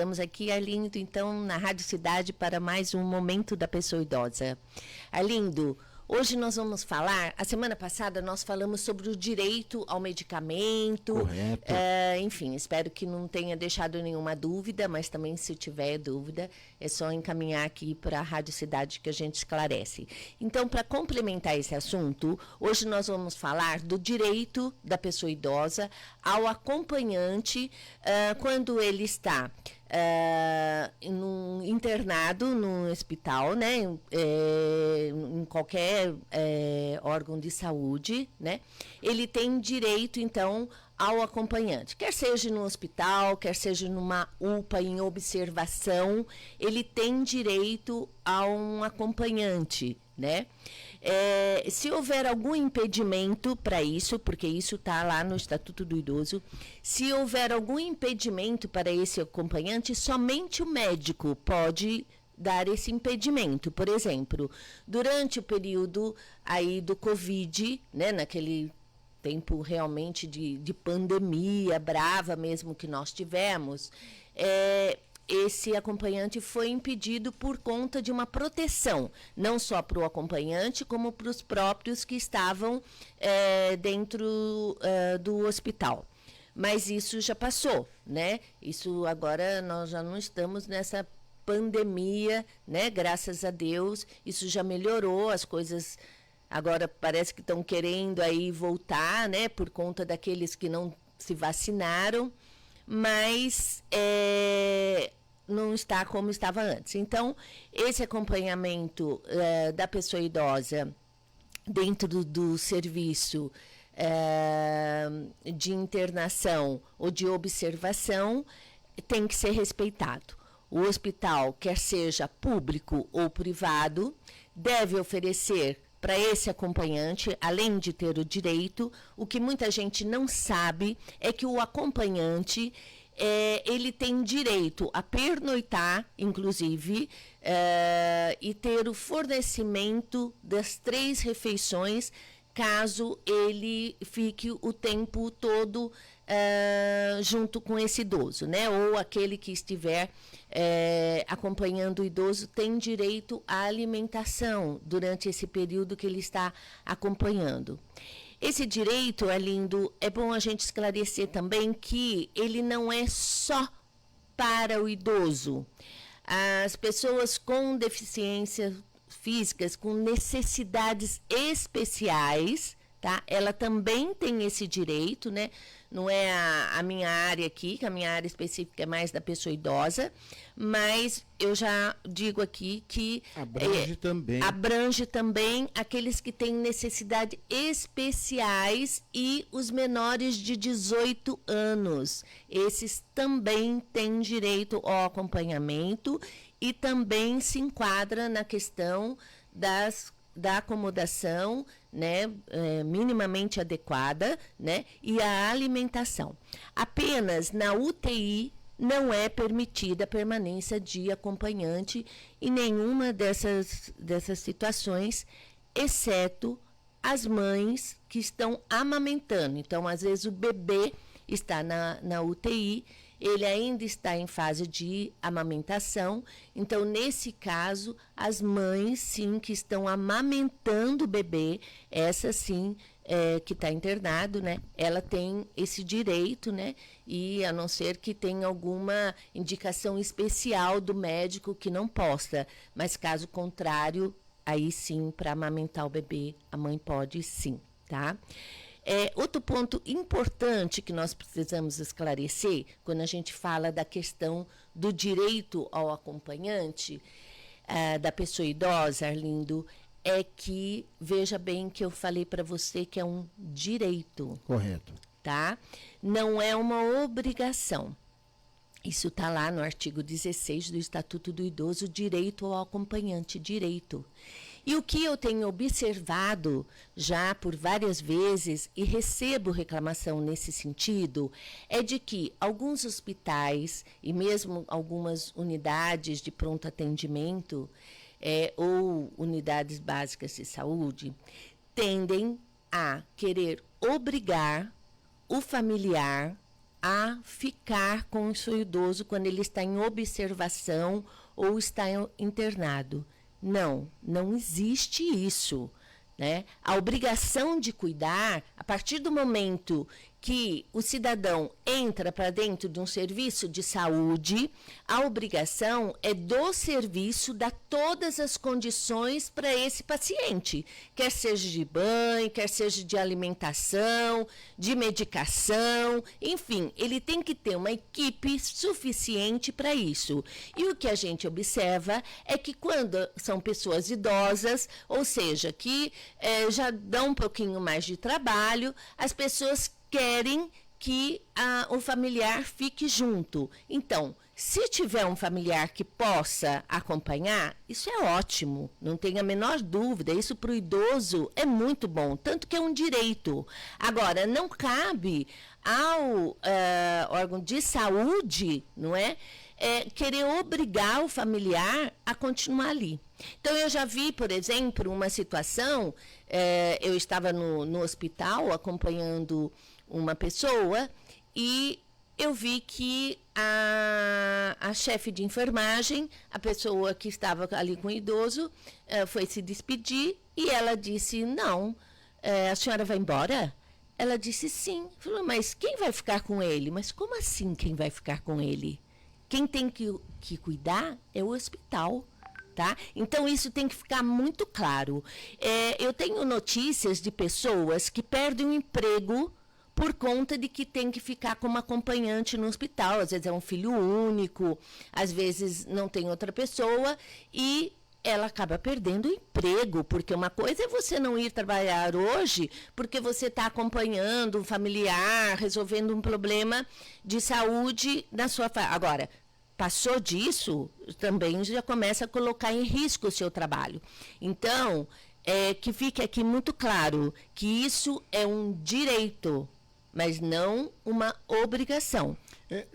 Estamos aqui, Arlindo, então, na Rádio Cidade para mais um Momento da Pessoa Idosa. Arlindo, hoje nós vamos falar, a semana passada nós falamos sobre o direito ao medicamento. Correto. Enfim, espero que não tenha deixado nenhuma dúvida, mas também se tiver dúvida, é só encaminhar aqui para a Rádio Cidade que a gente esclarece. Então, para complementar esse assunto, hoje nós vamos falar do direito da pessoa idosa ao acompanhante quando ele está internado no hospital, né, em qualquer órgão de saúde, né, ele tem direito, então, ao acompanhante. Quer seja no hospital, quer seja numa UPA em observação, ele tem direito a um acompanhante, né? Se houver algum impedimento para isso, porque isso está lá no Estatuto do Idoso, se houver algum impedimento para esse acompanhante, somente o médico pode dar esse impedimento. Por exemplo, durante o período aí do Covid, né, naquele tempo realmente de pandemia brava mesmo que nós tivemos, esse acompanhante foi impedido por conta de uma proteção, não só para o acompanhante, como para os próprios que estavam dentro do hospital. Mas isso já passou, né? Isso agora nós já não estamos nessa pandemia, né? Graças a Deus, isso já melhorou, as coisas agora parece que estão querendo aí voltar, né? Por conta daqueles que não se vacinaram, mas não está como estava antes. Então, esse acompanhamento da pessoa idosa dentro do serviço de internação ou de observação tem que ser respeitado. O hospital, quer seja público ou privado, deve oferecer para esse acompanhante, além de ter o direito, o que muita gente não sabe é que o acompanhante ele tem direito a pernoitar, inclusive, e ter o fornecimento das 3 refeições, caso ele fique o tempo todo junto com esse idoso, né? Ou aquele que estiver acompanhando o idoso tem direito à alimentação durante esse período que ele está acompanhando. Esse direito, Arlindo, é bom a gente esclarecer também que ele não é só para o idoso. As pessoas com deficiências físicas, com necessidades especiais, tá? Ela também tem esse direito, né? Não é a minha área aqui, que a minha área específica é mais da pessoa idosa, mas eu já digo aqui que abrange também aqueles que têm necessidades especiais e os menores de 18 anos. Esses também têm direito ao acompanhamento e também se enquadra na questão da acomodação, né, minimamente adequada, né, e a alimentação. Apenas na UTI não é permitida a permanência de acompanhante em nenhuma dessas situações, exceto as mães que estão amamentando. Então, às vezes, o bebê está na UTI, ele ainda está em fase de amamentação, então, nesse caso, as mães, sim, que estão amamentando o bebê, essa, sim, que está internado, né, ela tem esse direito, né, e a não ser que tenha alguma indicação especial do médico que não possa, mas caso contrário, aí sim, para amamentar o bebê, a mãe pode sim, tá? Outro ponto importante que nós precisamos esclarecer, quando a gente fala da questão do direito ao acompanhante da pessoa idosa, Arlindo, é que, veja bem que eu falei para você que é um direito. Correto. Tá? Não é uma obrigação. Isso está lá no artigo 16 do Estatuto do Idoso, direito ao acompanhante, direito. E o que eu tenho observado já por várias vezes e recebo reclamação nesse sentido é de que alguns hospitais e mesmo algumas unidades de pronto atendimento ou unidades básicas de saúde tendem a querer obrigar o familiar a ficar com o seu idoso quando ele está em observação ou está internado. Não, não existe isso, né? A obrigação de cuidar, a partir do momento que o cidadão entra para dentro de um serviço de saúde, a obrigação é do serviço dar todas as condições para esse paciente, quer seja de banho, quer seja de alimentação, de medicação, enfim, ele tem que ter uma equipe suficiente para isso. E o que a gente observa é que quando são pessoas idosas, ou seja, que já dão um pouquinho mais de trabalho, as pessoas querem que o familiar fique junto. Então, se tiver um familiar que possa acompanhar, isso é ótimo, não tem a menor dúvida. Isso para o idoso é muito bom, tanto que é um direito. Agora, não cabe ao órgão de saúde, não é? Querer obrigar o familiar a continuar ali. Então, eu já vi, por exemplo, uma situação, eu estava no hospital acompanhando uma pessoa e eu vi que a chefe de enfermagem, a pessoa que estava ali com o idoso, foi se despedir e ela disse, não, a senhora vai embora? Ela disse sim. Falou, mas quem vai ficar com ele? Mas como assim quem vai ficar com ele? Quem tem que cuidar é o hospital. Tá? Então, isso tem que ficar muito claro. Eu tenho notícias de pessoas que perdem o emprego por conta de que tem que ficar como acompanhante no hospital. Às vezes é um filho único, às vezes não tem outra pessoa e ela acaba perdendo o emprego, porque uma coisa é você não ir trabalhar hoje porque você está acompanhando um familiar, resolvendo um problema de saúde na sua família. Agora, passou disso, também já começa a colocar em risco o seu trabalho. Então, que fique aqui muito claro que isso é um direito, mas não uma obrigação.